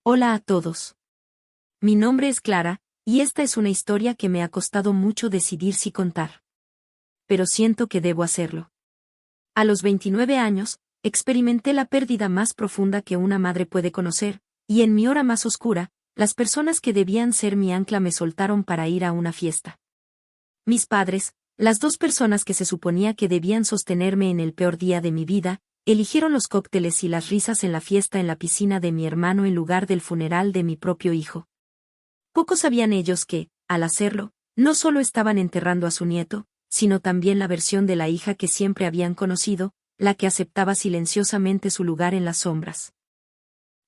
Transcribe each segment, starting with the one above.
Hola a todos. Mi nombre es Clara, y esta es una historia que me ha costado mucho decidir si contar. Pero siento que debo hacerlo. A los 29 años, experimenté la pérdida más profunda que una madre puede conocer, y en mi hora más oscura, las personas que debían ser mi ancla me soltaron para ir a una fiesta. Mis padres, las dos personas que se suponía que debían sostenerme en el peor día de mi vida, eligieron los cócteles y las risas en la fiesta en la piscina de mi hermano en lugar del funeral de mi propio hijo. Pocos sabían ellos que, al hacerlo, no solo estaban enterrando a su nieto, sino también la versión de la hija que siempre habían conocido, la que aceptaba silenciosamente su lugar en las sombras.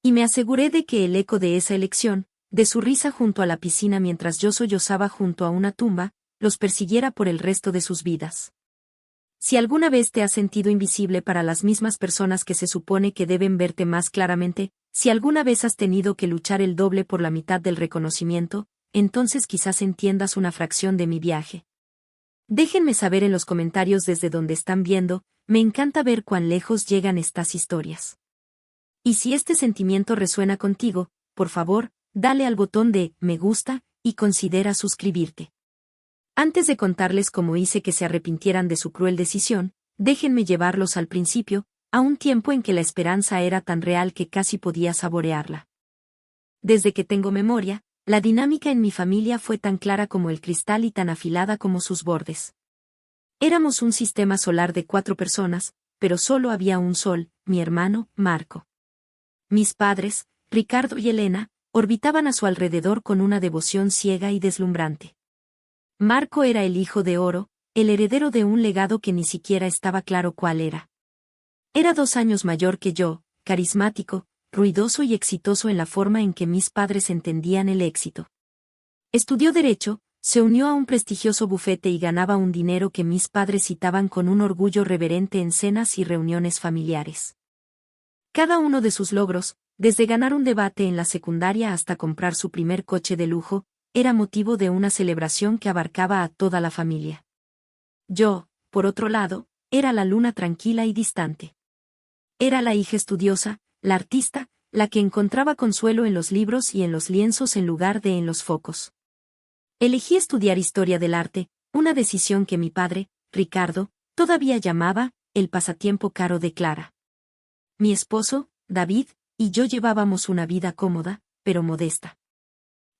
Y me aseguré de que el eco de esa elección, de su risa junto a la piscina mientras yo sollozaba junto a una tumba, los persiguiera por el resto de sus vidas. Si alguna vez te has sentido invisible para las mismas personas que se supone que deben verte más claramente, si alguna vez has tenido que luchar el doble por la mitad del reconocimiento, entonces quizás entiendas una fracción de mi viaje. Déjenme saber en los comentarios desde donde están viendo, me encanta ver cuán lejos llegan estas historias. Y si este sentimiento resuena contigo, por favor, dale al botón de me gusta y considera suscribirte. Antes de contarles cómo hice que se arrepintieran de su cruel decisión, déjenme llevarlos al principio, a un tiempo en que la esperanza era tan real que casi podía saborearla. Desde que tengo memoria, la dinámica en mi familia fue tan clara como el cristal y tan afilada como sus bordes. Éramos un sistema solar de 4 personas, pero solo había un sol, mi hermano, Marco. Mis padres, Ricardo y Elena, orbitaban a su alrededor con una devoción ciega y deslumbrante. Marco era el hijo de oro, el heredero de un legado que ni siquiera estaba claro cuál era. Era 2 años mayor que yo, carismático, ruidoso y exitoso en la forma en que mis padres entendían el éxito. Estudió Derecho, se unió a un prestigioso bufete y ganaba un dinero que mis padres citaban con un orgullo reverente en cenas y reuniones familiares. Cada uno de sus logros, desde ganar un debate en la secundaria hasta comprar su primer coche de lujo, era motivo de una celebración que abarcaba a toda la familia. Yo, por otro lado, era la luna tranquila y distante. Era la hija estudiosa, la artista, la que encontraba consuelo en los libros y en los lienzos en lugar de en los focos. Elegí estudiar historia del arte, una decisión que mi padre, Ricardo, todavía llamaba el pasatiempo caro de Clara. Mi esposo, David, y yo llevábamos una vida cómoda, pero modesta.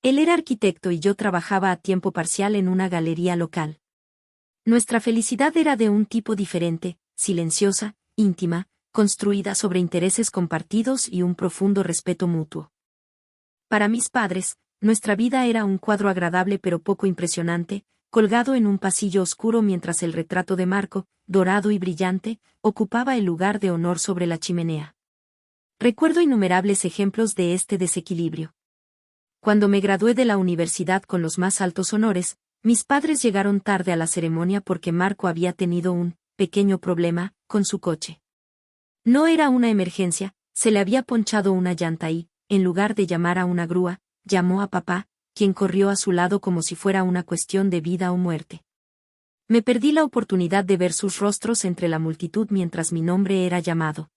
Él era arquitecto y yo trabajaba a tiempo parcial en una galería local. Nuestra felicidad era de un tipo diferente, silenciosa, íntima, construida sobre intereses compartidos y un profundo respeto mutuo. Para mis padres, nuestra vida era un cuadro agradable pero poco impresionante, colgado en un pasillo oscuro mientras el retrato de Marco, dorado y brillante, ocupaba el lugar de honor sobre la chimenea. Recuerdo innumerables ejemplos de este desequilibrio. Cuando me gradué de la universidad con los más altos honores, mis padres llegaron tarde a la ceremonia porque Marco había tenido un pequeño problema con su coche. No era una emergencia, se le había ponchado una llanta y, en lugar de llamar a una grúa, llamó a papá, quien corrió a su lado como si fuera una cuestión de vida o muerte. Me perdí la oportunidad de ver sus rostros entre la multitud mientras mi nombre era llamado.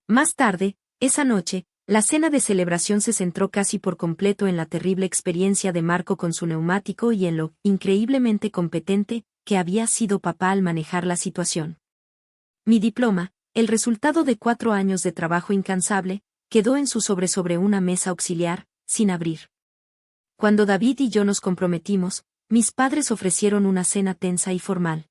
Más tarde, esa noche, la cena de celebración se centró casi por completo en la terrible experiencia de Marco con su neumático y en lo increíblemente competente que había sido papá al manejar la situación. Mi diploma, el resultado de 4 años de trabajo incansable, quedó en su sobre una mesa auxiliar, sin abrir. Cuando David y yo nos comprometimos, mis padres ofrecieron una cena tensa y formal.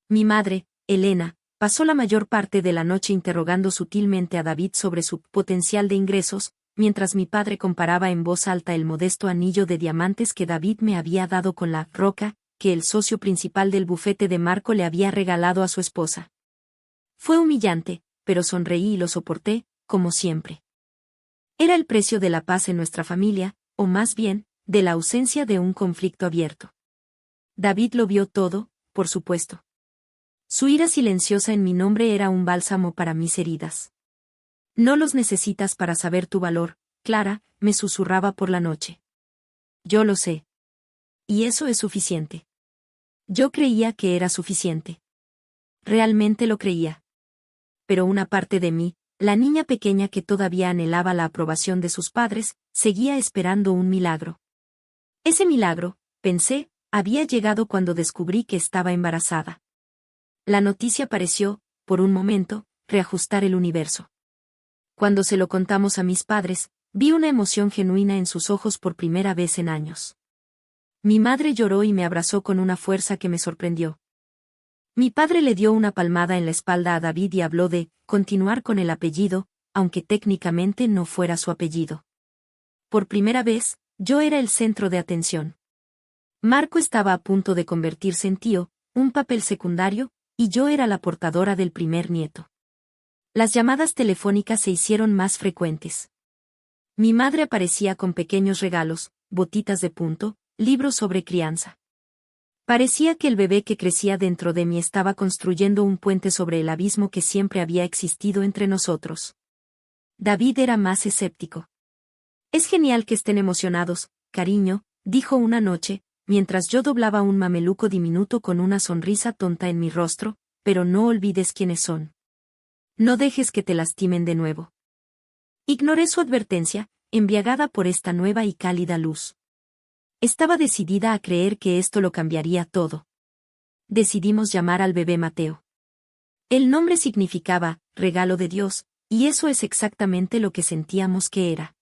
Mi madre, Elena, pasó la mayor parte de la noche interrogando sutilmente a David sobre su potencial de ingresos, mientras mi padre comparaba en voz alta el modesto anillo de diamantes que David me había dado con la roca que el socio principal del bufete de Marco le había regalado a su esposa. Fue humillante, pero sonreí y lo soporté, como siempre. Era el precio de la paz en nuestra familia, o más bien, de la ausencia de un conflicto abierto. David lo vio todo, por supuesto. Su ira silenciosa en mi nombre era un bálsamo para mis heridas. No los necesitas para saber tu valor, Clara, me susurraba por la noche. Yo lo sé. Y eso es suficiente. Yo creía que era suficiente. Realmente lo creía. Pero una parte de mí, la niña pequeña que todavía anhelaba la aprobación de sus padres, seguía esperando un milagro. Ese milagro, pensé, había llegado cuando descubrí que estaba embarazada. La noticia pareció, por un momento, reajustar el universo. Cuando se lo contamos a mis padres, vi una emoción genuina en sus ojos por primera vez en años. Mi madre lloró y me abrazó con una fuerza que me sorprendió. Mi padre le dio una palmada en la espalda a David y habló de continuar con el apellido, aunque técnicamente no fuera su apellido. Por primera vez, yo era el centro de atención. Marco estaba a punto de convertirse en tío, un papel secundario, y yo era la portadora del primer nieto. Las llamadas telefónicas se hicieron más frecuentes. Mi madre aparecía con pequeños regalos, botitas de punto, libros sobre crianza. Parecía que el bebé que crecía dentro de mí estaba construyendo un puente sobre el abismo que siempre había existido entre nosotros. David era más escéptico. Es genial que estén emocionados, cariño, dijo una noche, mientras yo doblaba un mameluco diminuto con una sonrisa tonta en mi rostro, pero no olvides quiénes son. No dejes que te lastimen de nuevo. Ignoré su advertencia, embriagada por esta nueva y cálida luz. Estaba decidida a creer que esto lo cambiaría todo. Decidimos llamar al bebé Mateo. El nombre significaba, regalo de Dios, y eso es exactamente lo que sentíamos que era.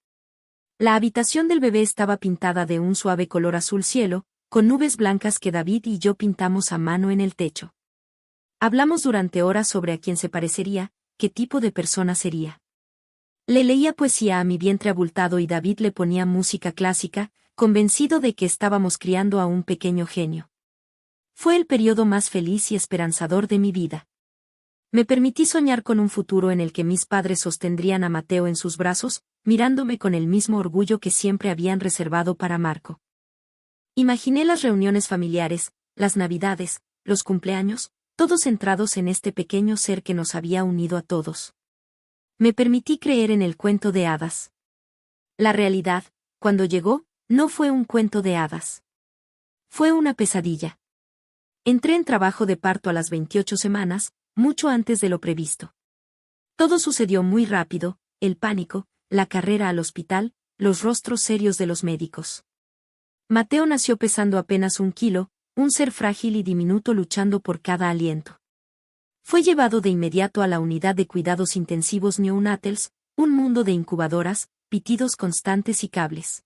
La habitación del bebé estaba pintada de un suave color azul cielo, con nubes blancas que David y yo pintamos a mano en el techo. Hablamos durante horas sobre a quién se parecería, qué tipo de persona sería. Le leía poesía a mi vientre abultado y David le ponía música clásica, convencido de que estábamos criando a un pequeño genio. Fue el periodo más feliz y esperanzador de mi vida. Me permití soñar con un futuro en el que mis padres sostendrían a Mateo en sus brazos, mirándome con el mismo orgullo que siempre habían reservado para Marco. Imaginé las reuniones familiares, las navidades, los cumpleaños, todos centrados en este pequeño ser que nos había unido a todos. Me permití creer en el cuento de hadas. La realidad, cuando llegó, no fue un cuento de hadas. Fue una pesadilla. Entré en trabajo de parto a las 28 semanas, mucho antes de lo previsto. Todo sucedió muy rápido, el pánico, la carrera al hospital, los rostros serios de los médicos. Mateo nació pesando apenas 1 kilo, un ser frágil y diminuto luchando por cada aliento. Fue llevado de inmediato a la unidad de cuidados intensivos neonatals, un mundo de incubadoras, pitidos constantes y cables.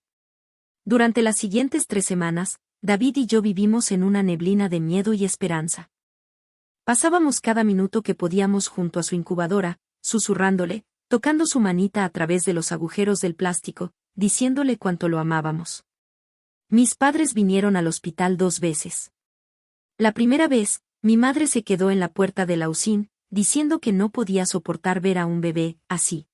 Durante las siguientes 3 semanas, David y yo vivimos en una neblina de miedo y esperanza. Pasábamos cada minuto que podíamos junto a su incubadora, susurrándole, tocando su manita a través de los agujeros del plástico, diciéndole cuánto lo amábamos. Mis padres vinieron al hospital 2 veces. La primera vez, mi madre se quedó en la puerta de la UCIN, diciendo que no podía soportar ver a un bebé así.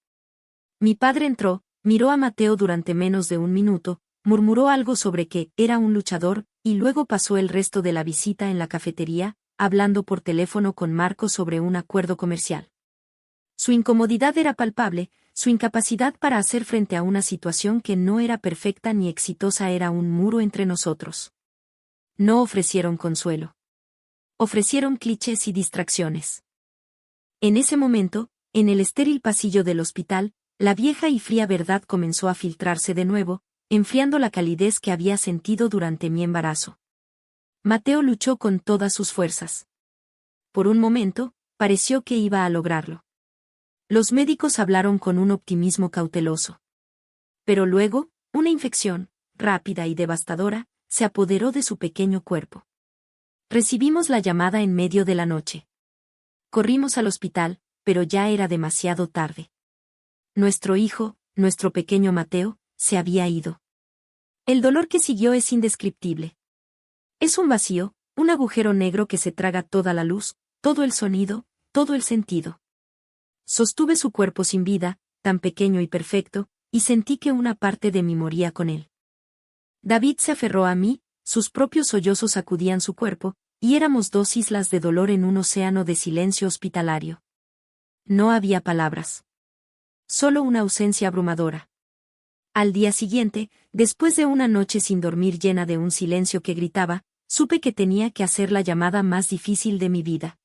Mi padre entró, miró a Mateo durante menos de 1 minuto, murmuró algo sobre que era un luchador, y luego pasó el resto de la visita en la cafetería, hablando por teléfono con Marco sobre un acuerdo comercial. Su incomodidad era palpable, su incapacidad para hacer frente a una situación que no era perfecta ni exitosa era un muro entre nosotros. No ofrecieron consuelo. Ofrecieron clichés y distracciones. En ese momento, en el estéril pasillo del hospital, la vieja y fría verdad comenzó a filtrarse de nuevo, enfriando la calidez que había sentido durante mi embarazo. Mateo luchó con todas sus fuerzas. Por un momento, pareció que iba a lograrlo. Los médicos hablaron con un optimismo cauteloso. Pero luego, una infección, rápida y devastadora, se apoderó de su pequeño cuerpo. Recibimos la llamada en medio de la noche. Corrimos al hospital, pero ya era demasiado tarde. Nuestro hijo, nuestro pequeño Mateo, se había ido. El dolor que siguió es indescriptible. Es un vacío, un agujero negro que se traga toda la luz, todo el sonido, todo el sentido. Sostuve su cuerpo sin vida, tan pequeño y perfecto, y sentí que una parte de mí moría con él. David se aferró a mí, sus propios sollozos sacudían su cuerpo, y éramos 2 islas de dolor en un océano de silencio hospitalario. No había palabras. Solo una ausencia abrumadora. Al día siguiente, después de una noche sin dormir llena de un silencio que gritaba, supe que tenía que hacer la llamada más difícil de mi vida.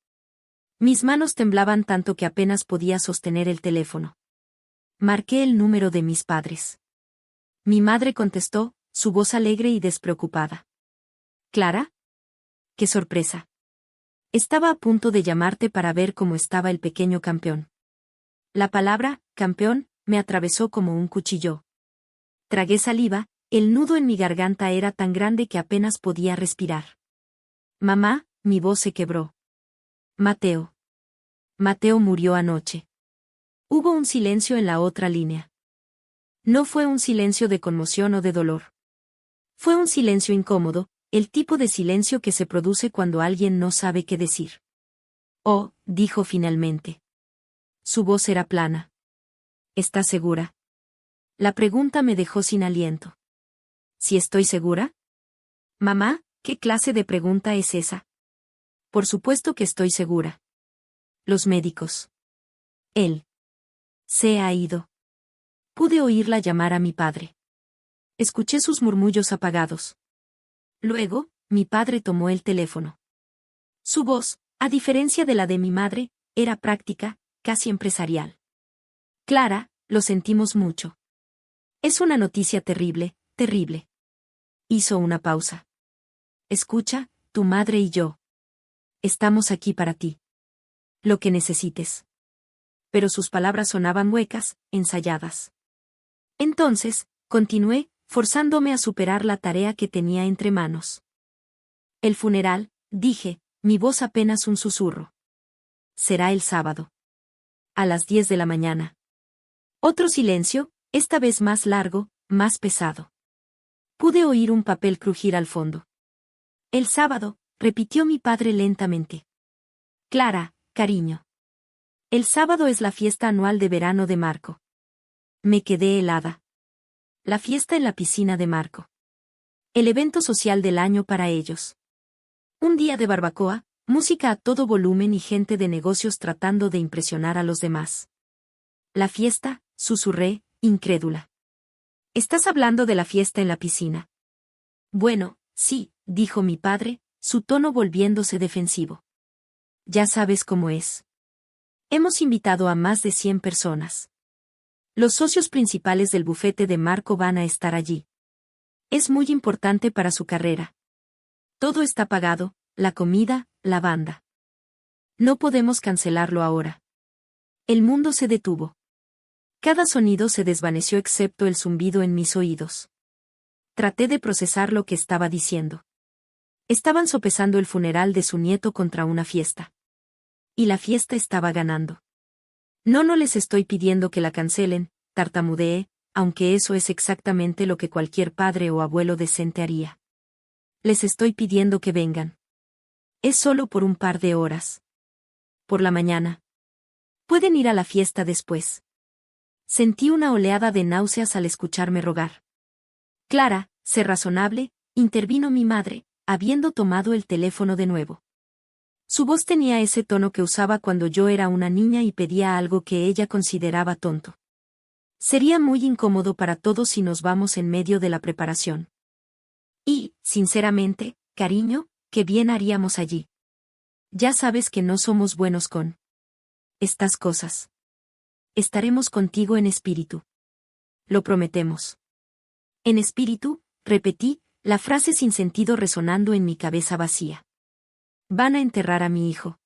Mis manos temblaban tanto que apenas podía sostener el teléfono. Marqué el número de mis padres. Mi madre contestó, su voz alegre y despreocupada. ¿Clara? ¡Qué sorpresa! Estaba a punto de llamarte para ver cómo estaba el pequeño campeón. La palabra, campeón, me atravesó como un cuchillo. Tragué saliva, el nudo en mi garganta era tan grande que apenas podía respirar. Mamá, mi voz se quebró. Mateo. Mateo murió anoche. Hubo un silencio en la otra línea. No fue un silencio de conmoción o de dolor. Fue un silencio incómodo, el tipo de silencio que se produce cuando alguien no sabe qué decir. Oh, dijo finalmente. Su voz era plana. ¿Estás segura? La pregunta me dejó sin aliento. ¿Si estoy segura? Mamá, ¿qué clase de pregunta es esa? Por supuesto que estoy segura. Los médicos. Él. Se ha ido. Pude oírla llamar a mi padre. Escuché sus murmullos apagados. Luego, mi padre tomó el teléfono. Su voz, a diferencia de la de mi madre, era práctica, casi empresarial. Clara, lo sentimos mucho. Es una noticia terrible, terrible. Hizo una pausa. Escucha, tu madre y yo. Estamos aquí para ti. Lo que necesites. Pero sus palabras sonaban huecas, ensayadas. Entonces, continué, forzándome a superar la tarea que tenía entre manos. El funeral, dije, mi voz apenas un susurro. Será el sábado. A las 10 de la mañana. Otro silencio, esta vez más largo, más pesado. Pude oír un papel crujir al fondo. El sábado, repitió mi padre lentamente. Clara, cariño. El sábado es la fiesta anual de verano de Marco. Me quedé helada. La fiesta en la piscina de Marco. El evento social del año para ellos. Un día de barbacoa, música a todo volumen y gente de negocios tratando de impresionar a los demás. La fiesta, susurré, incrédula. ¿Estás hablando de la fiesta en la piscina? Bueno, sí, dijo mi padre, su tono volviéndose defensivo. Ya sabes cómo es. Hemos invitado a más de 100 personas. Los socios principales del bufete de Marco van a estar allí. Es muy importante para su carrera. Todo está pagado, la comida, la banda. No podemos cancelarlo ahora. El mundo se detuvo. Cada sonido se desvaneció excepto el zumbido en mis oídos. Traté de procesar lo que estaba diciendo. Estaban sopesando el funeral de su nieto contra una fiesta. Y la fiesta estaba ganando. No les estoy pidiendo que la cancelen, tartamudeé, aunque eso es exactamente lo que cualquier padre o abuelo decente haría. Les estoy pidiendo que vengan. Es solo por un par de horas. Por la mañana. Pueden ir a la fiesta después. Sentí una oleada de náuseas al escucharme rogar. Clara, sé razonable, intervino mi madre, habiendo tomado el teléfono de nuevo. Su voz tenía ese tono que usaba cuando yo era una niña y pedía algo que ella consideraba tonto. Sería muy incómodo para todos si nos vamos en medio de la preparación. Y, sinceramente, cariño, qué bien haríamos allí. Ya sabes que no somos buenos con estas cosas. Estaremos contigo en espíritu. Lo prometemos. En espíritu, repetí, la frase sin sentido resonando en mi cabeza vacía. Van a enterrar a mi hijo.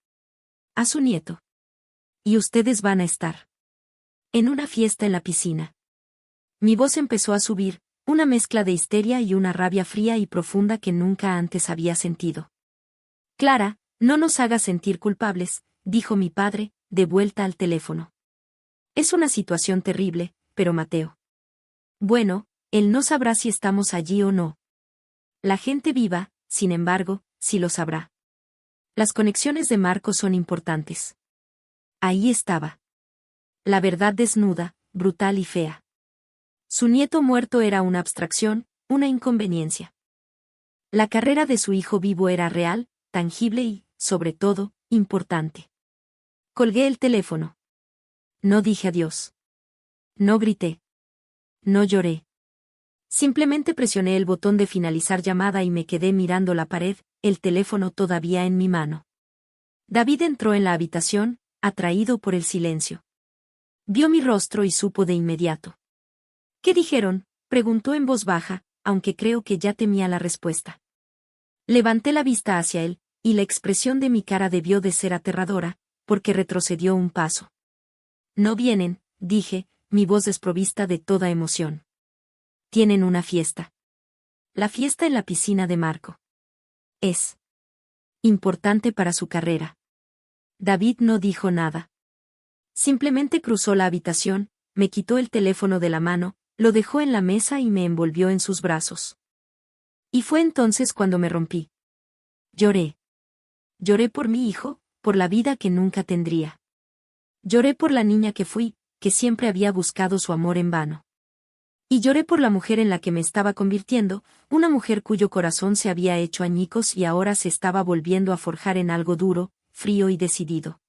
A su nieto. Y ustedes van a estar en una fiesta en la piscina. Mi voz empezó a subir, una mezcla de histeria y una rabia fría y profunda que nunca antes había sentido. Clara, no nos hagas sentir culpables, dijo mi padre, de vuelta al teléfono. Es una situación terrible, pero Mateo. Bueno, él no sabrá si estamos allí o no. La gente viva, sin embargo, sí lo sabrá. Las conexiones de Marco son importantes. Ahí estaba. La verdad desnuda, brutal y fea. Su nieto muerto era una abstracción, una inconveniencia. La carrera de su hijo vivo era real, tangible y, sobre todo, importante. Colgué el teléfono. No dije adiós. No grité. No lloré. Simplemente presioné el botón de finalizar llamada y me quedé mirando la pared, el teléfono todavía en mi mano. David entró en la habitación, atraído por el silencio. Vio mi rostro y supo de inmediato. ¿Qué dijeron?, preguntó en voz baja, aunque creo que ya temía la respuesta. Levanté la vista hacia él, y la expresión de mi cara debió de ser aterradora, porque retrocedió un paso. No vienen, dije, mi voz desprovista de toda emoción. Tienen una fiesta. La fiesta en la piscina de Marco. Es importante para su carrera. David no dijo nada. Simplemente cruzó la habitación, me quitó el teléfono de la mano, lo dejó en la mesa y me envolvió en sus brazos. Y fue entonces cuando me rompí. Lloré. Lloré por mi hijo, por la vida que nunca tendría. Lloré por la niña que fui, que siempre había buscado su amor en vano. Y lloré por la mujer en la que me estaba convirtiendo, una mujer cuyo corazón se había hecho añicos y ahora se estaba volviendo a forjar en algo duro, frío y decidido.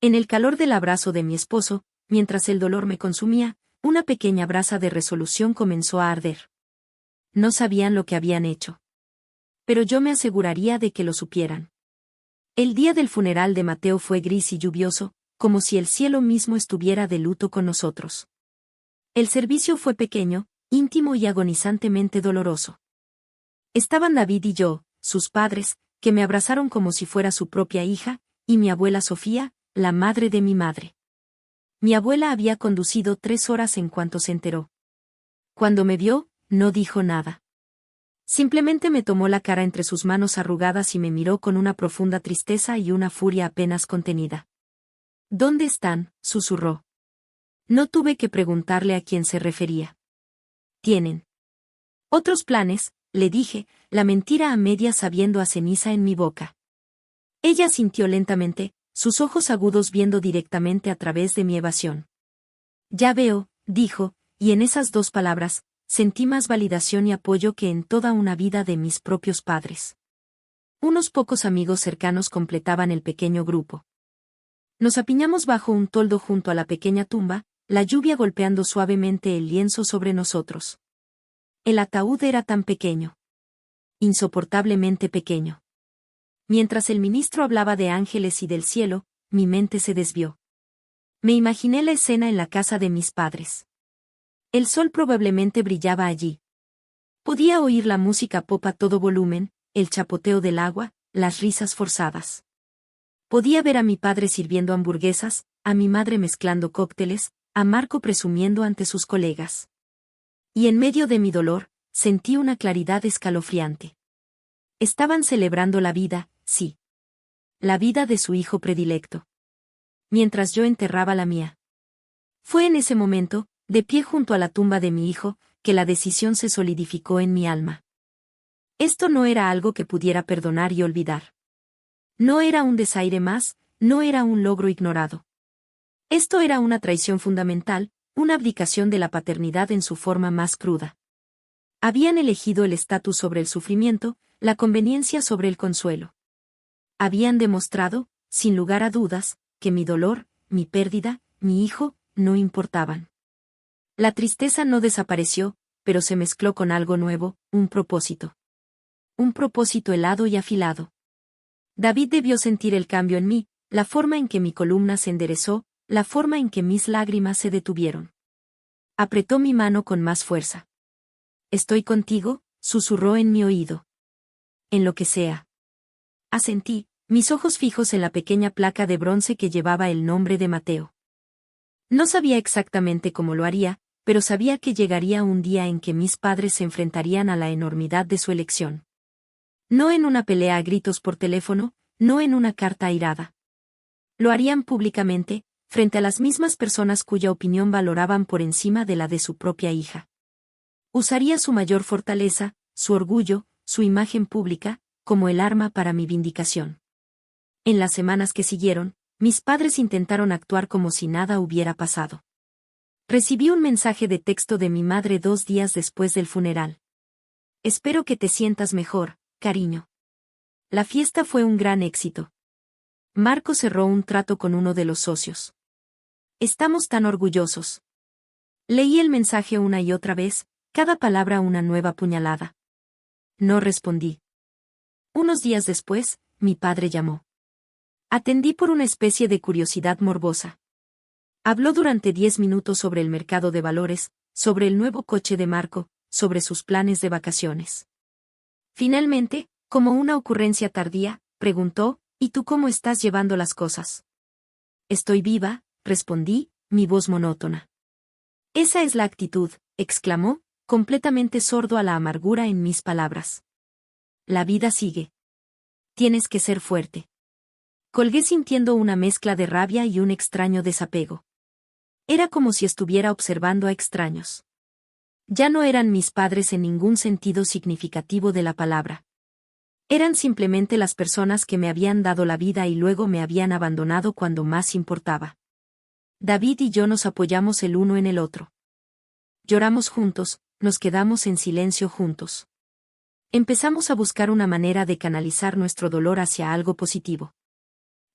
En el calor del abrazo de mi esposo, mientras el dolor me consumía, una pequeña brasa de resolución comenzó a arder. No sabían lo que habían hecho. Pero yo me aseguraría de que lo supieran. El día del funeral de Mateo fue gris y lluvioso, como si el cielo mismo estuviera de luto con nosotros. El servicio fue pequeño, íntimo y agonizantemente doloroso. Estaban David y yo, sus padres, que me abrazaron como si fuera su propia hija, y mi abuela Sofía, la madre de mi madre. Mi abuela había conducido 3 horas en cuanto se enteró. Cuando me vio, no dijo nada. Simplemente me tomó la cara entre sus manos arrugadas y me miró con una profunda tristeza y una furia apenas contenida. ¿Dónde están?, susurró. No tuve que preguntarle a quién se refería. Tienen otros planes, le dije, la mentira a medias sabiendo a ceniza en mi boca. Ella sintió lentamente, sus ojos agudos viendo directamente a través de mi evasión. Ya veo, dijo, y en esas 2 palabras, sentí más validación y apoyo que en toda una vida de mis propios padres. Unos pocos amigos cercanos completaban el pequeño grupo. Nos apiñamos bajo un toldo junto a la pequeña tumba, la lluvia golpeando suavemente el lienzo sobre nosotros. El ataúd era tan pequeño. Insoportablemente pequeño. Mientras el ministro hablaba de ángeles y del cielo, mi mente se desvió. Me imaginé la escena en la casa de mis padres. El sol probablemente brillaba allí. Podía oír la música pop a todo volumen, el chapoteo del agua, las risas forzadas. Podía ver a mi padre sirviendo hamburguesas, a mi madre mezclando cócteles, a Marco presumiendo ante sus colegas. Y en medio de mi dolor, sentí una claridad escalofriante. Estaban celebrando la vida, sí. La vida de su hijo predilecto. Mientras yo enterraba la mía. Fue en ese momento, de pie junto a la tumba de mi hijo, que la decisión se solidificó en mi alma. Esto no era algo que pudiera perdonar y olvidar. No era un desaire más, no era un logro ignorado. Esto era una traición fundamental, una abdicación de la paternidad en su forma más cruda. Habían elegido el estatus sobre el sufrimiento, la conveniencia sobre el consuelo. Habían demostrado, sin lugar a dudas, que mi dolor, mi pérdida, mi hijo, no importaban. La tristeza no desapareció, pero se mezcló con algo nuevo, un propósito. Un propósito helado y afilado. David debió sentir el cambio en mí, la forma en que mi columna se enderezó, la forma en que mis lágrimas se detuvieron. Apretó mi mano con más fuerza. «Estoy contigo», susurró en mi oído. «En lo que sea». Asentí, mis ojos fijos en la pequeña placa de bronce que llevaba el nombre de Mateo. No sabía exactamente cómo lo haría, pero sabía que llegaría un día en que mis padres se enfrentarían a la enormidad de su elección. No en una pelea a gritos por teléfono, no en una carta airada. Lo harían públicamente, frente a las mismas personas cuya opinión valoraban por encima de la de su propia hija. Usaría su mayor fortaleza, su orgullo, su imagen pública, como el arma para mi vindicación. En las semanas que siguieron, mis padres intentaron actuar como si nada hubiera pasado. Recibí un mensaje de texto de mi madre 2 días después del funeral. «Espero que te sientas mejor, cariño. La fiesta fue un gran éxito. Marco cerró un trato con uno de los socios. Estamos tan orgullosos». Leí el mensaje una y otra vez, cada palabra una nueva puñalada. No respondí. Unos días después, mi padre llamó. Atendí por una especie de curiosidad morbosa. Habló durante 10 minutos sobre el mercado de valores, sobre el nuevo coche de Marco, sobre sus planes de vacaciones. Finalmente, como una ocurrencia tardía, preguntó, ¿y tú cómo estás llevando las cosas? Estoy viva, respondí, mi voz monótona. Esa es la actitud, exclamó, completamente sordo a la amargura en mis palabras. La vida sigue. Tienes que ser fuerte. Colgué sintiendo una mezcla de rabia y un extraño desapego. Era como si estuviera observando a extraños. Ya no eran mis padres en ningún sentido significativo de la palabra. Eran simplemente las personas que me habían dado la vida y luego me habían abandonado cuando más importaba. David y yo nos apoyamos el uno en el otro. Lloramos juntos, nos quedamos en silencio juntos. Empezamos a buscar una manera de canalizar nuestro dolor hacia algo positivo.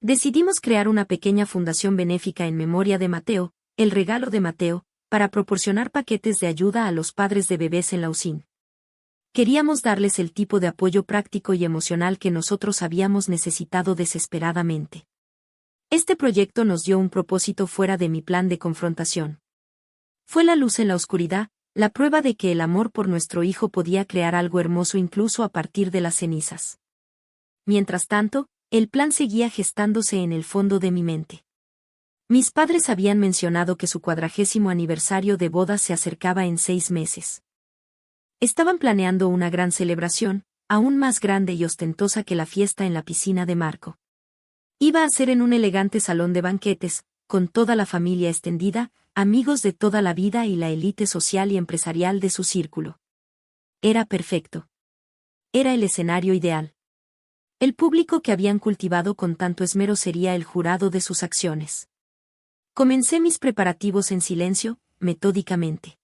Decidimos crear una pequeña fundación benéfica en memoria de Mateo, el regalo de Mateo, para proporcionar paquetes de ayuda a los padres de bebés en la UCIN. Queríamos darles el tipo de apoyo práctico y emocional que nosotros habíamos necesitado desesperadamente. Este proyecto nos dio un propósito fuera de mi plan de confrontación. Fue la luz en la oscuridad, la prueba de que el amor por nuestro hijo podía crear algo hermoso incluso a partir de las cenizas. Mientras tanto, el plan seguía gestándose en el fondo de mi mente. Mis padres habían mencionado que su 40º aniversario de boda se acercaba en 6 meses. Estaban planeando una gran celebración, aún más grande y ostentosa que la fiesta en la piscina de Marco. Iba a ser en un elegante salón de banquetes, con toda la familia extendida, amigos de toda la vida y la élite social y empresarial de su círculo. Era perfecto. Era el escenario ideal. El público que habían cultivado con tanto esmero sería el jurado de sus acciones. Comencé mis preparativos en silencio, metódicamente.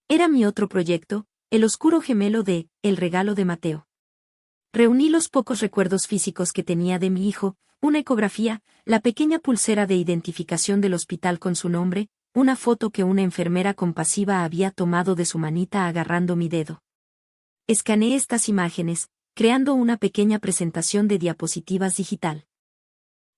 Era mi otro proyecto, el oscuro gemelo de El regalo de Mateo. Reuní los pocos recuerdos físicos que tenía de mi hijo, una ecografía, la pequeña pulsera de identificación del hospital con su nombre, una foto que una enfermera compasiva había tomado de su manita agarrando mi dedo. Escaneé estas imágenes, creando una pequeña presentación de diapositivas digital.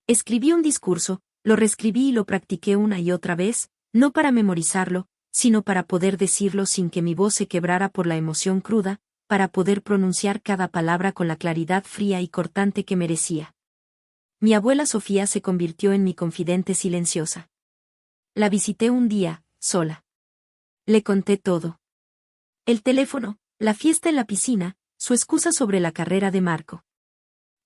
Escribí un discurso, lo reescribí y lo practiqué una y otra vez, no para memorizarlo, sino para poder decirlo sin que mi voz se quebrara por la emoción cruda, para poder pronunciar cada palabra con la claridad fría y cortante que merecía. Mi abuela Sofía se convirtió en mi confidente silenciosa. La visité un día, sola. Le conté todo. El teléfono, la fiesta en la piscina, su excusa sobre la carrera de Marco.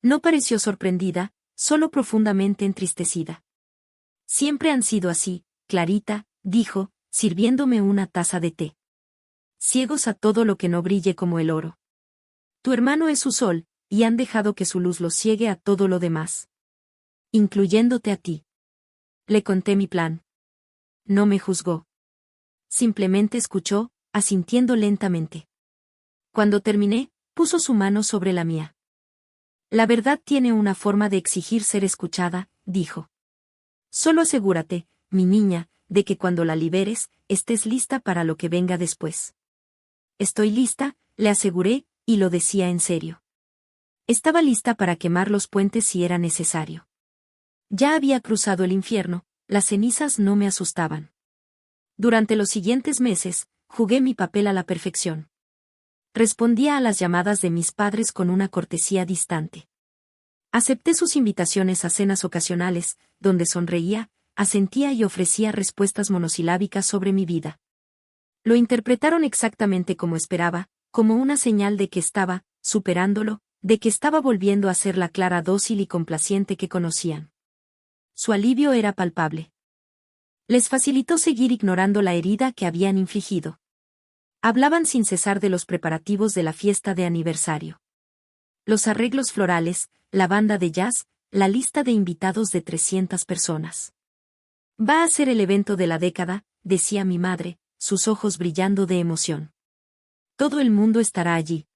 No pareció sorprendida, solo profundamente entristecida. Siempre han sido así, Clarita, dijo, sirviéndome una taza de té. Ciegos a todo lo que no brille como el oro. Tu hermano es su sol, y han dejado que su luz los ciegue a todo lo demás. Incluyéndote a ti. Le conté mi plan. No me juzgó. Simplemente escuchó, asintiendo lentamente. Cuando terminé, puso su mano sobre la mía. La verdad tiene una forma de exigir ser escuchada, dijo. Solo asegúrate, mi niña, de que cuando la liberes, estés lista para lo que venga después. Estoy lista, le aseguré, y lo decía en serio. Estaba lista para quemar los puentes si era necesario. Ya había cruzado el infierno, las cenizas no me asustaban. Durante los siguientes meses, jugué mi papel a la perfección. Respondía a las llamadas de mis padres con una cortesía distante. Acepté sus invitaciones a cenas ocasionales, donde sonreía, asentía y ofrecía respuestas monosilábicas sobre mi vida. Lo interpretaron exactamente como esperaba, como una señal de que estaba, superándolo, de que estaba volviendo a ser la Clara dócil y complaciente que conocían. Su alivio era palpable. Les facilitó seguir ignorando la herida que habían infligido. Hablaban sin cesar de los preparativos de la fiesta de aniversario. Los arreglos florales, la banda de jazz, la lista de invitados de 300 personas. Va a ser el evento de la década, decía mi madre, sus ojos brillando de emoción. Todo el mundo estará allí.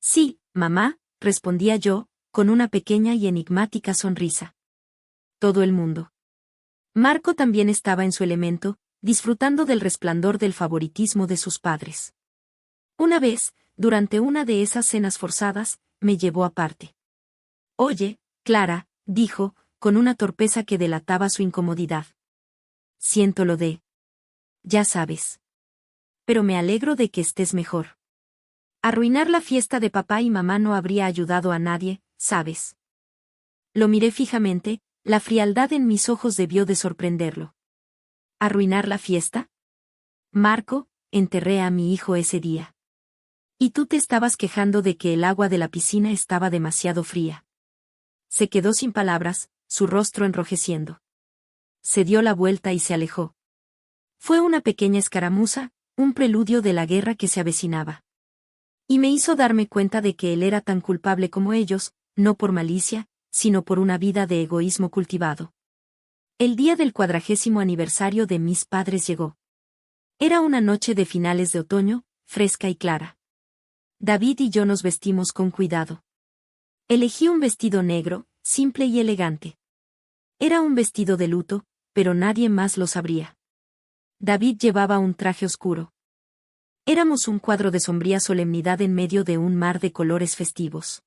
Sí, mamá, respondía yo, con una pequeña y enigmática sonrisa. Todo el mundo. Marco también estaba en su elemento, disfrutando del resplandor del favoritismo de sus padres. Una vez, durante una de esas cenas forzadas, me llevó aparte. Oye, Clara, dijo, con una torpeza que delataba su incomodidad. Siento lo de... Ya sabes. Pero me alegro de que estés mejor. Arruinar la fiesta de papá y mamá no habría ayudado a nadie, ¿sabes? Lo miré fijamente, la frialdad en mis ojos debió de sorprenderlo. ¿Arruinar la fiesta? Marco, enterré a mi hijo ese día. Y tú te estabas quejando de que el agua de la piscina estaba demasiado fría. Se quedó sin palabras, su rostro enrojeciendo. Se dio la vuelta y se alejó. Fue una pequeña escaramuza, un preludio de la guerra que se avecinaba. Y me hizo darme cuenta de que él era tan culpable como ellos, no por malicia, sino por una vida de egoísmo cultivado. El día del 40º aniversario de mis padres llegó. Era una noche de finales de otoño, fresca y clara. David y yo nos vestimos con cuidado. Elegí un vestido negro, simple y elegante. Era un vestido de luto, pero nadie más lo sabría. David llevaba un traje oscuro. Éramos un cuadro de sombría solemnidad en medio de un mar de colores festivos.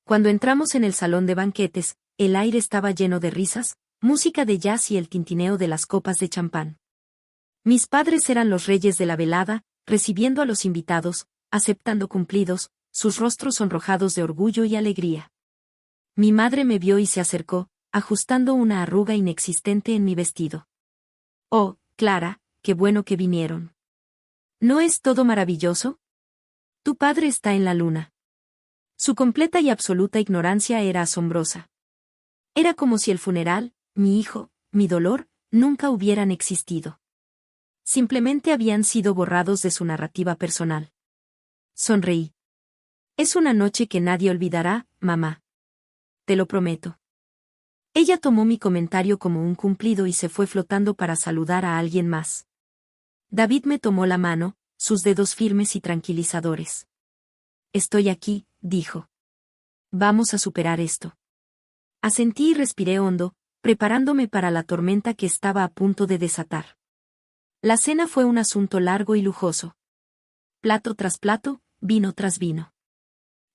Cuando entramos en el salón de banquetes, el aire estaba lleno de risas, música de jazz y el tintineo de las copas de champán. Mis padres eran los reyes de la velada, recibiendo a los invitados, aceptando cumplidos, sus rostros sonrojados de orgullo y alegría. Mi madre me vio y se acercó, ajustando una arruga inexistente en mi vestido. Oh, Clara, qué bueno que vinieron. ¿No es todo maravilloso? Tu padre está en la luna. Su completa y absoluta ignorancia era asombrosa. Era como si el funeral, mi hijo, mi dolor, nunca hubieran existido. Simplemente habían sido borrados de su narrativa personal. Sonreí. Es una noche que nadie olvidará, mamá. Te lo prometo. Ella tomó mi comentario como un cumplido y se fue flotando para saludar a alguien más. David me tomó la mano, sus dedos firmes y tranquilizadores. Estoy aquí, dijo. Vamos a superar esto. Asentí y respiré hondo, preparándome para la tormenta que estaba a punto de desatar. La cena fue un asunto largo y lujoso. Plato tras plato, vino tras vino.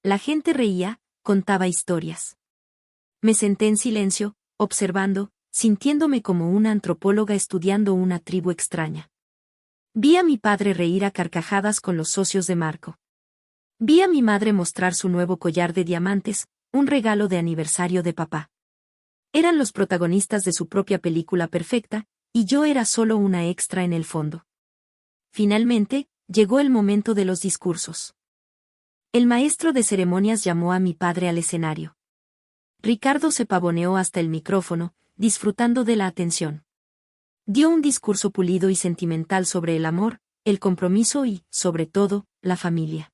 La gente reía, contaba historias. Me senté en silencio, observando, sintiéndome como una antropóloga estudiando una tribu extraña. Vi a mi padre reír a carcajadas con los socios de Marco. Vi a mi madre mostrar su nuevo collar de diamantes, un regalo de aniversario de papá. Eran los protagonistas de su propia película perfecta, y yo era solo una extra en el fondo. Finalmente, llegó el momento de los discursos. El maestro de ceremonias llamó a mi padre al escenario. Ricardo se pavoneó hasta el micrófono, disfrutando de la atención. Dio un discurso pulido y sentimental sobre el amor, el compromiso y, sobre todo, la familia.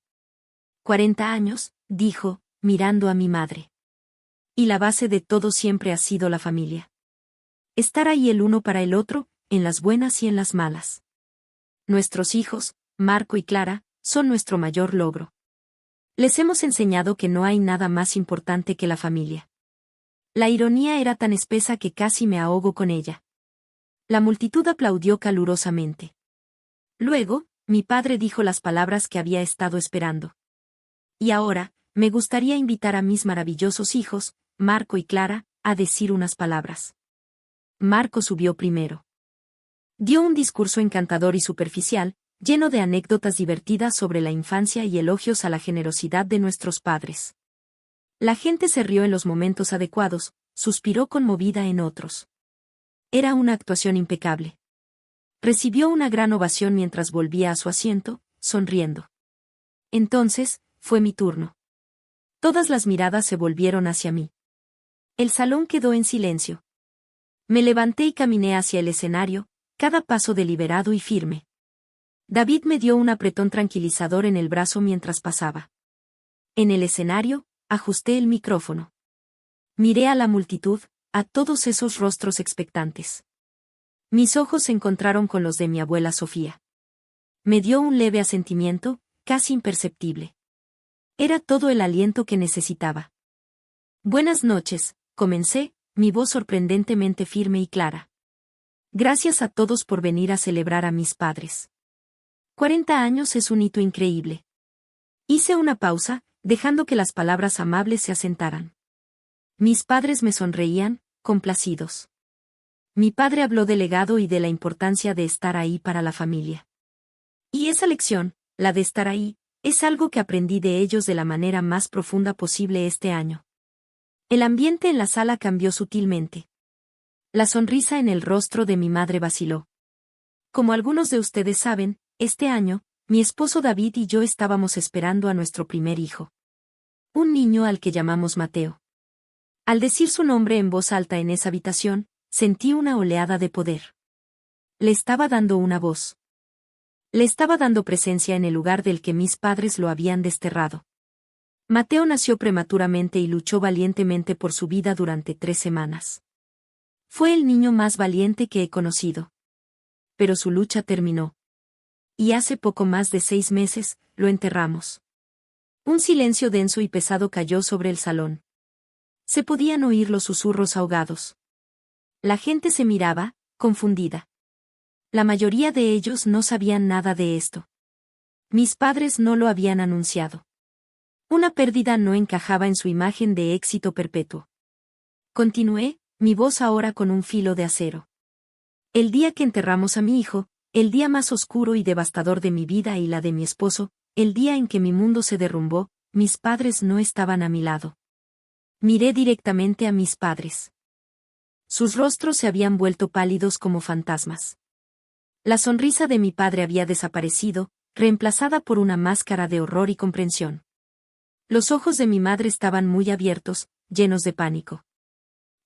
40 años, dijo, mirando a mi madre. Y la base de todo siempre ha sido la familia. Estar ahí el uno para el otro, en las buenas y en las malas. Nuestros hijos, Marco y Clara, son nuestro mayor logro. Les hemos enseñado que no hay nada más importante que la familia. La ironía era tan espesa que casi me ahogo con ella. La multitud aplaudió calurosamente. Luego, mi padre dijo las palabras que había estado esperando. Y ahora, me gustaría invitar a mis maravillosos hijos, Marco y Clara, a decir unas palabras. Marco subió primero. Dio un discurso encantador y superficial, lleno de anécdotas divertidas sobre la infancia y elogios a la generosidad de nuestros padres. La gente se rió en los momentos adecuados, suspiró conmovida en otros. Era una actuación impecable. Recibió una gran ovación mientras volvía a su asiento, sonriendo. Entonces, fue mi turno. Todas las miradas se volvieron hacia mí. El salón quedó en silencio. Me levanté y caminé hacia el escenario, cada paso deliberado y firme. David me dio un apretón tranquilizador en el brazo mientras pasaba. En el escenario, ajusté el micrófono. Miré a la multitud, a todos esos rostros expectantes. Mis ojos se encontraron con los de mi abuela Sofía. Me dio un leve asentimiento, casi imperceptible. Era todo el aliento que necesitaba. Buenas noches, comencé, mi voz sorprendentemente firme y clara. Gracias a todos por venir a celebrar a mis padres. 40 años es un hito increíble. Hice una pausa, dejando que las palabras amables se asentaran. Mis padres me sonreían, complacidos. Mi padre habló del legado y de la importancia de estar ahí para la familia. Y esa lección, la de estar ahí, es algo que aprendí de ellos de la manera más profunda posible este año. El ambiente en la sala cambió sutilmente. La sonrisa en el rostro de mi madre vaciló. Como algunos de ustedes saben, este año, mi esposo David y yo estábamos esperando a nuestro primer hijo. Un niño al que llamamos Mateo. Al decir su nombre en voz alta en esa habitación, sentí una oleada de poder. Le estaba dando una voz. Le estaba dando presencia en el lugar del que mis padres lo habían desterrado. Mateo nació prematuramente y luchó valientemente por su vida durante 3 semanas. Fue el niño más valiente que he conocido. Pero su lucha terminó. Y hace poco más de 6 meses, lo enterramos. Un silencio denso y pesado cayó sobre el salón. Se podían oír los susurros ahogados. La gente se miraba, confundida. La mayoría de ellos no sabían nada de esto. Mis padres no lo habían anunciado. Una pérdida no encajaba en su imagen de éxito perpetuo. Continué, mi voz ahora con un filo de acero. El día que enterramos a mi hijo, el día más oscuro y devastador de mi vida y la de mi esposo, el día en que mi mundo se derrumbó, mis padres no estaban a mi lado. Miré directamente a mis padres. Sus rostros se habían vuelto pálidos como fantasmas. La sonrisa de mi padre había desaparecido, reemplazada por una máscara de horror y comprensión. Los ojos de mi madre estaban muy abiertos, llenos de pánico.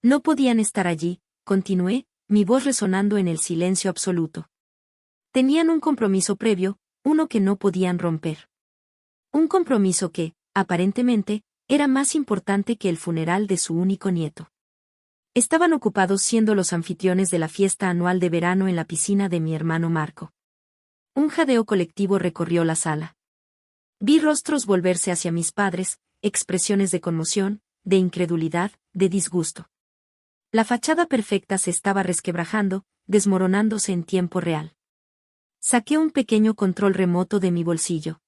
No podían estar allí, continué, mi voz resonando en el silencio absoluto. Tenían un compromiso previo, uno que no podían romper. Un compromiso que, aparentemente, era más importante que el funeral de su único nieto. Estaban ocupados siendo los anfitriones de la fiesta anual de verano en la piscina de mi hermano Marco. Un jadeo colectivo recorrió la sala. Vi rostros volverse hacia mis padres, expresiones de conmoción, de incredulidad, de disgusto. La fachada perfecta se estaba resquebrajando, desmoronándose en tiempo real. Saqué un pequeño control remoto de mi bolsillo.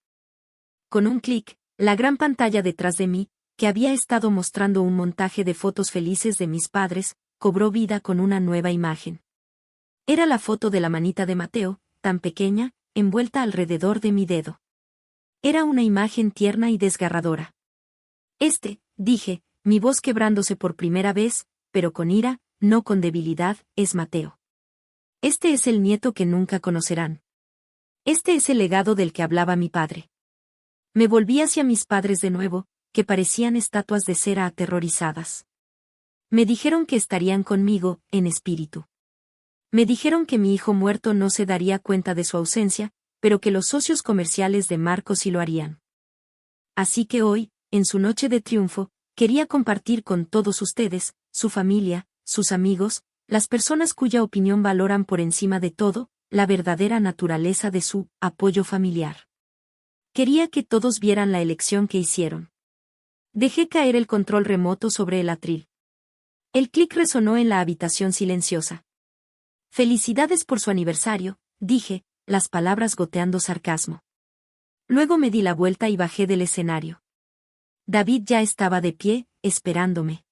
Con un clic, la gran pantalla detrás de mí, que había estado mostrando un montaje de fotos felices de mis padres, cobró vida con una nueva imagen. Era la foto de la manita de Mateo, tan pequeña, envuelta alrededor de mi dedo. Era una imagen tierna y desgarradora. Dije, mi voz quebrándose por primera vez, pero con ira, no con debilidad, es Mateo. Este es el nieto que nunca conocerán. Este es el legado del que hablaba mi padre. Me volví hacia mis padres de nuevo, que parecían estatuas de cera aterrorizadas. Me dijeron que estarían conmigo, en espíritu. Me dijeron que mi hijo muerto no se daría cuenta de su ausencia, pero que los socios comerciales de Marco sí lo harían. Así que hoy, en su noche de triunfo, quería compartir con todos ustedes, su familia, sus amigos, las personas cuya opinión valoran por encima de todo, la verdadera naturaleza de su apoyo familiar. Quería que todos vieran la elección que hicieron. Dejé caer el control remoto sobre el atril. El clic resonó en la habitación silenciosa. Felicidades por su aniversario, dije, las palabras goteando sarcasmo. Luego me di la vuelta y bajé del escenario. David ya estaba de pie, esperándome.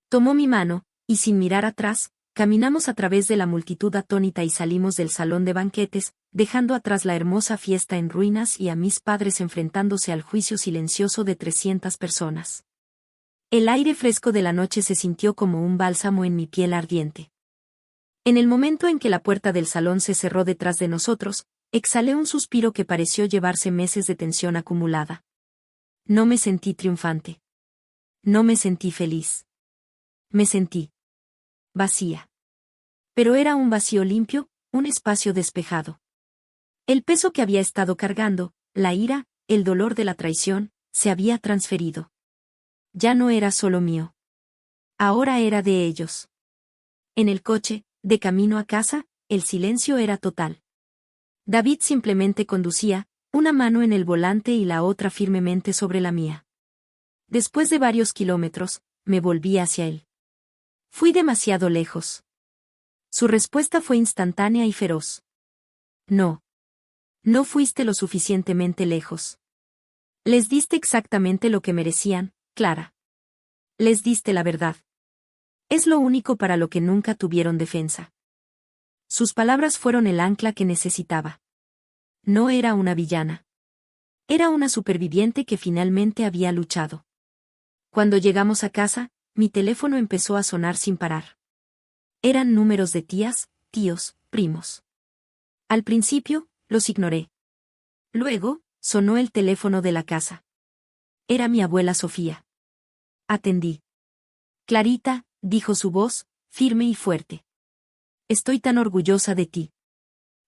Tomó mi mano, y sin mirar atrás, caminamos a través de la multitud atónita y salimos del salón de banquetes, dejando atrás la hermosa fiesta en ruinas y a mis padres enfrentándose al juicio silencioso de 300 personas. El aire fresco de la noche se sintió como un bálsamo en mi piel ardiente. En el momento en que la puerta del salón se cerró detrás de nosotros, exhalé un suspiro que pareció llevarse meses de tensión acumulada. No me sentí triunfante. No me sentí feliz. Me sentí vacía. Pero era un vacío limpio, un espacio despejado. El peso que había estado cargando, la ira, el dolor de la traición, se había transferido. Ya no era solo mío. Ahora era de ellos. En el coche, de camino a casa, el silencio era total. David simplemente conducía, una mano en el volante y la otra firmemente sobre la mía. Después de varios kilómetros, me volví hacia él. Fui demasiado lejos. Su respuesta fue instantánea y feroz. No. No fuiste lo suficientemente lejos. Les diste exactamente lo que merecían, Clara. Les diste la verdad. Es lo único para lo que nunca tuvieron defensa. Sus palabras fueron el ancla que necesitaba. No era una villana. Era una superviviente que finalmente había luchado. Cuando llegamos a casa, mi teléfono empezó a sonar sin parar. Eran números de tías, tíos, primos. Al principio, los ignoré. Luego, sonó el teléfono de la casa. Era mi abuela Sofía. Atendí. Clarita, dijo su voz, firme y fuerte. Estoy tan orgullosa de ti.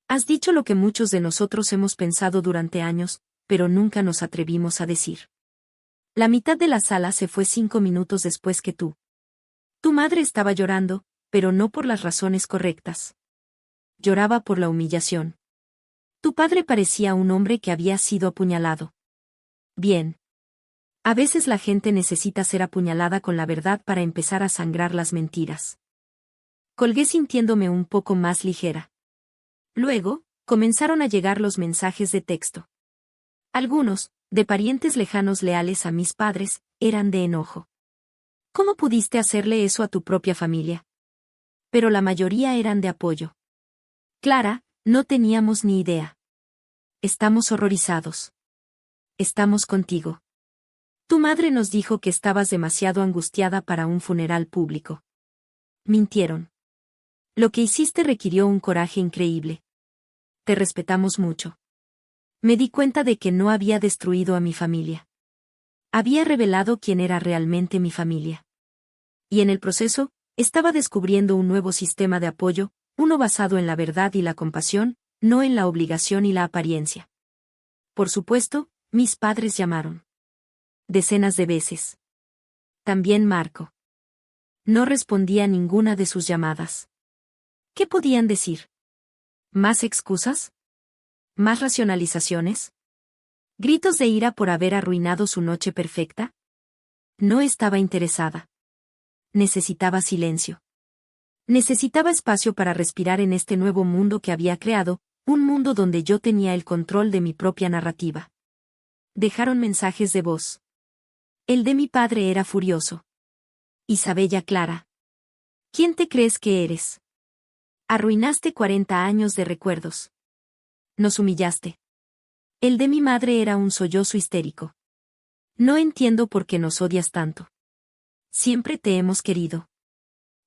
Has dicho lo que muchos de nosotros hemos pensado durante años, pero nunca nos atrevimos a decir. La mitad de la sala se fue 5 minutos después que tú. Tu madre estaba llorando, pero no por las razones correctas. Lloraba por la humillación. Tu padre parecía un hombre que había sido apuñalado. Bien. A veces la gente necesita ser apuñalada con la verdad para empezar a sangrar las mentiras. Colgué sintiéndome un poco más ligera. Luego, comenzaron a llegar los mensajes de texto. Algunos, de parientes lejanos leales a mis padres, eran de enojo. ¿Cómo pudiste hacerle eso a tu propia familia? Pero la mayoría eran de apoyo. Clara, no teníamos ni idea. Estamos horrorizados. Estamos contigo. Tu madre nos dijo que estabas demasiado angustiada para un funeral público. Mintieron. Lo que hiciste requirió un coraje increíble. Te respetamos mucho. Me di cuenta de que no había destruido a mi familia. Había revelado quién era realmente mi familia. Y en el proceso, estaba descubriendo un nuevo sistema de apoyo, uno basado en la verdad y la compasión, no en la obligación y la apariencia. Por supuesto, mis padres llamaron. Decenas de veces. También Marco. No respondía a ninguna de sus llamadas. ¿Qué podían decir? ¿Más excusas? ¿Más racionalizaciones? ¿Gritos de ira por haber arruinado su noche perfecta? No estaba interesada. Necesitaba silencio. Necesitaba espacio para respirar en este nuevo mundo que había creado, un mundo donde yo tenía el control de mi propia narrativa. Dejaron mensajes de voz. El de mi padre era furioso. Isabella Clara. ¿Quién te crees que eres? Arruinaste 40 años de recuerdos. Nos humillaste. El de mi madre era un sollozo histérico. No entiendo por qué nos odias tanto. Siempre te hemos querido.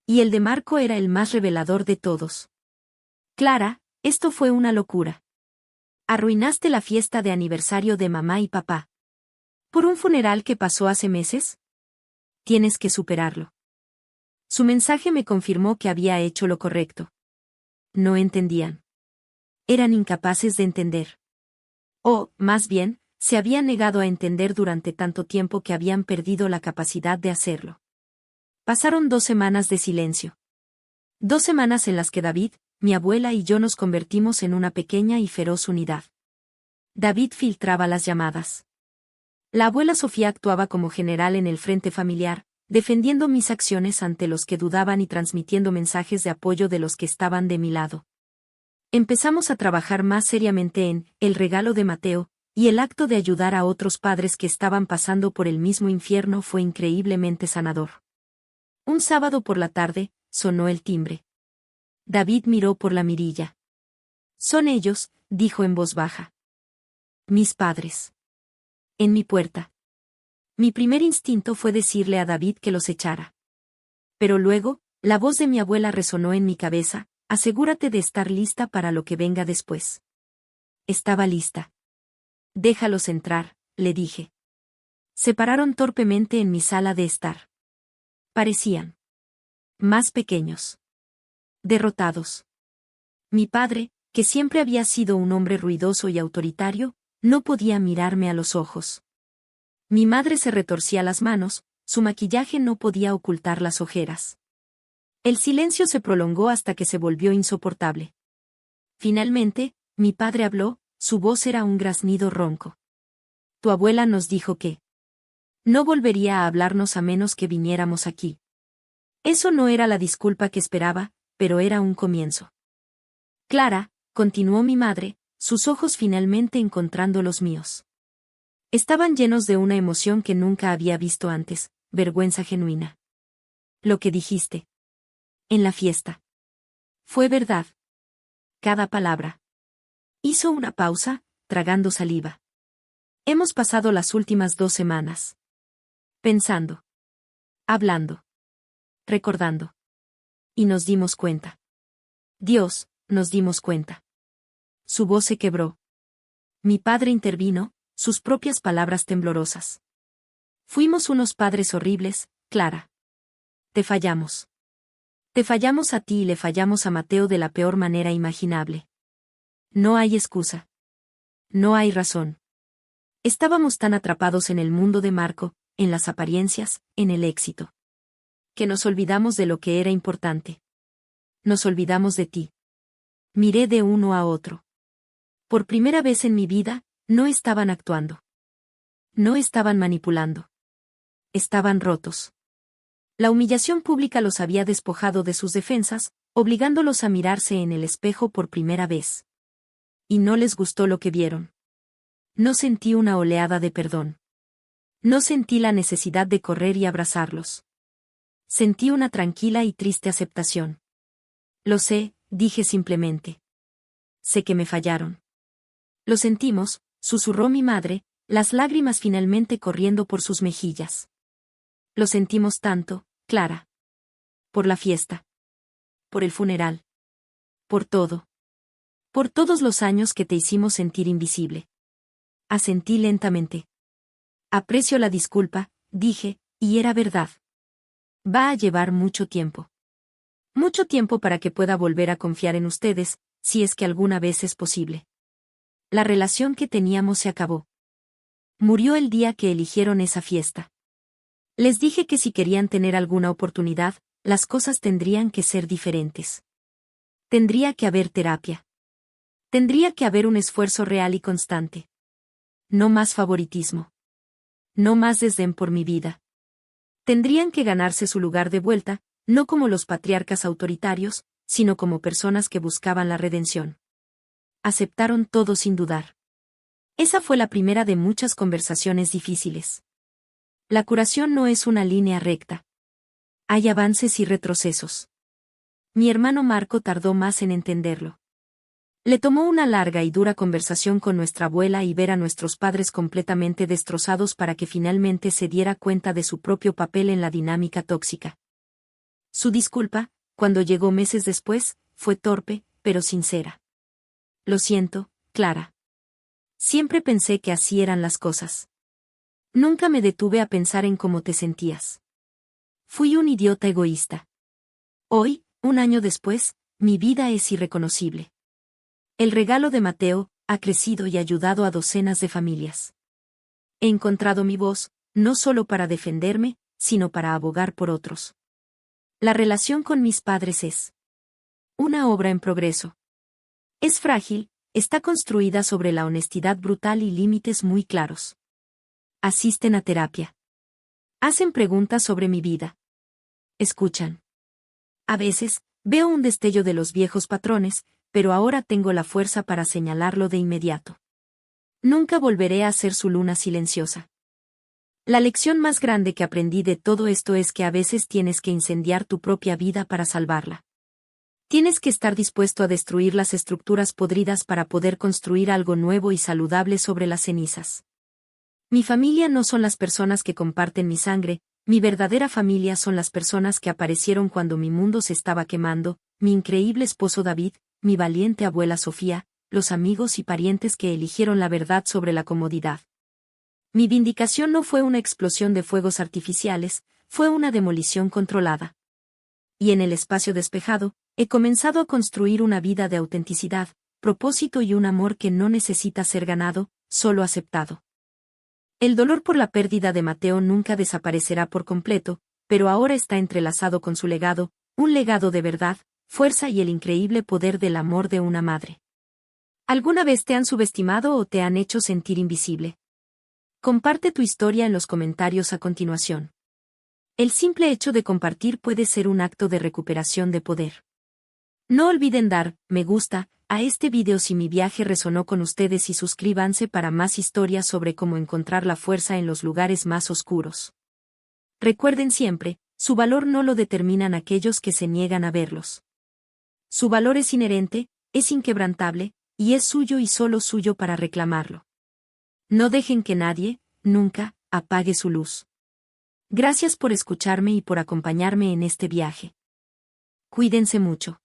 Y el de Marco era el más revelador de todos. Clara, esto fue una locura. Arruinaste la fiesta de aniversario de mamá y papá. ¿Por un funeral que pasó hace meses? Tienes que superarlo. Su mensaje me confirmó que había hecho lo correcto. No entendían. Eran incapaces de entender. O, más bien, se habían negado a entender durante tanto tiempo que habían perdido la capacidad de hacerlo. Pasaron 2 semanas de silencio. 2 semanas en las que David, mi abuela y yo nos convertimos en una pequeña y feroz unidad. David filtraba las llamadas. La abuela Sofía actuaba como general en el frente familiar, defendiendo mis acciones ante los que dudaban y transmitiendo mensajes de apoyo de los que estaban de mi lado. Empezamos a trabajar más seriamente en El regalo de Mateo, y el acto de ayudar a otros padres que estaban pasando por el mismo infierno fue increíblemente sanador. Un sábado por la tarde, sonó el timbre. David miró por la mirilla. Son ellos, dijo en voz baja. Mis padres. En mi puerta. Mi primer instinto fue decirle a David que los echara. Pero luego, la voz de mi abuela resonó en mi cabeza, asegúrate de estar lista para lo que venga después. Estaba lista. Déjalos entrar, le dije. Se pararon torpemente en mi sala de estar. Parecían más pequeños. Derrotados. Mi padre, que siempre había sido un hombre ruidoso y autoritario, no podía mirarme a los ojos. Mi madre se retorcía las manos, su maquillaje no podía ocultar las ojeras. El silencio se prolongó hasta que se volvió insoportable. Finalmente, mi padre habló, su voz era un graznido ronco. Tu abuela nos dijo que no volvería a hablarnos a menos que viniéramos aquí. Eso no era la disculpa que esperaba, pero era un comienzo. Clara, continuó mi madre, sus ojos finalmente encontrando los míos. Estaban llenos de una emoción que nunca había visto antes, vergüenza genuina. Lo que dijiste. En la fiesta. Fue verdad. Cada palabra. Hizo una pausa, tragando saliva. Hemos pasado las últimas 2 semanas. Pensando. Hablando. Recordando. Y nos dimos cuenta. Dios, nos dimos cuenta. Su voz se quebró. Mi padre intervino, sus propias palabras temblorosas. Fuimos unos padres horribles, Clara. Te fallamos. Te fallamos a ti y le fallamos a Mateo de la peor manera imaginable. No hay excusa. No hay razón. Estábamos tan atrapados en el mundo de Marco, en las apariencias, en el éxito, que nos olvidamos de lo que era importante. Nos olvidamos de ti. Miré de uno a otro. Por primera vez en mi vida, no estaban actuando. No estaban manipulando. Estaban rotos. La humillación pública los había despojado de sus defensas, obligándolos a mirarse en el espejo por primera vez. Y no les gustó lo que vieron. No sentí una oleada de perdón. No sentí la necesidad de correr y abrazarlos. Sentí una tranquila y triste aceptación. Lo sé, dije simplemente. Sé que me fallaron. Lo sentimos, susurró mi madre, las lágrimas finalmente corriendo por sus mejillas. Lo sentimos tanto, Clara. Por la fiesta. Por el funeral. Por todo. Por todos los años que te hicimos sentir invisible. Asentí lentamente. Aprecio la disculpa, dije, y era verdad. Va a llevar mucho tiempo. Mucho tiempo para que pueda volver a confiar en ustedes, si es que alguna vez es posible. La relación que teníamos se acabó. Murió el día que eligieron esa fiesta. Les dije que si querían tener alguna oportunidad, las cosas tendrían que ser diferentes. Tendría que haber terapia. Tendría que haber un esfuerzo real y constante. No más favoritismo. No más desdén por mi vida. Tendrían que ganarse su lugar de vuelta, no como los patriarcas autoritarios, sino como personas que buscaban la redención. Aceptaron todo sin dudar. Esa fue la primera de muchas conversaciones difíciles. La curación no es una línea recta. Hay avances y retrocesos. Mi hermano Marco tardó más en entenderlo. Le tomó una larga y dura conversación con nuestra abuela y ver a nuestros padres completamente destrozados para que finalmente se diera cuenta de su propio papel en la dinámica tóxica. Su disculpa, cuando llegó meses después, fue torpe, pero sincera. Lo siento, Clara. Siempre pensé que así eran las cosas. Nunca me detuve a pensar en cómo te sentías. Fui un idiota egoísta. Hoy, un año después, mi vida es irreconocible. El regalo de Mateo ha crecido y ayudado a docenas de familias. He encontrado mi voz, no solo para defenderme, sino para abogar por otros. La relación con mis padres es una obra en progreso. Es frágil, está construida sobre la honestidad brutal y límites muy claros. Asisten a terapia. Hacen preguntas sobre mi vida. Escuchan. A veces, veo un destello de los viejos patrones, pero ahora tengo la fuerza para señalarlo de inmediato. Nunca volveré a ser su luna silenciosa. La lección más grande que aprendí de todo esto es que a veces tienes que incendiar tu propia vida para salvarla. Tienes que estar dispuesto a destruir las estructuras podridas para poder construir algo nuevo y saludable sobre las cenizas. Mi familia no son las personas que comparten mi sangre, mi verdadera familia son las personas que aparecieron cuando mi mundo se estaba quemando, mi increíble esposo David, mi valiente abuela Sofía, los amigos y parientes que eligieron la verdad sobre la comodidad. Mi vindicación no fue una explosión de fuegos artificiales, fue una demolición controlada. Y en el espacio despejado, he comenzado a construir una vida de autenticidad, propósito y un amor que no necesita ser ganado, solo aceptado. El dolor por la pérdida de Mateo nunca desaparecerá por completo, pero ahora está entrelazado con su legado, un legado de verdad, fuerza y el increíble poder del amor de una madre. ¿Alguna vez te han subestimado o te han hecho sentir invisible? Comparte tu historia en los comentarios a continuación. El simple hecho de compartir puede ser un acto de recuperación de poder. No olviden dar me gusta a este video si mi viaje resonó con ustedes y suscríbanse para más historias sobre cómo encontrar la fuerza en los lugares más oscuros. Recuerden siempre, su valor no lo determinan aquellos que se niegan a verlos. Su valor es inherente, es inquebrantable, y es suyo y solo suyo para reclamarlo. No dejen que nadie, nunca, apague su luz. Gracias por escucharme y por acompañarme en este viaje. Cuídense mucho.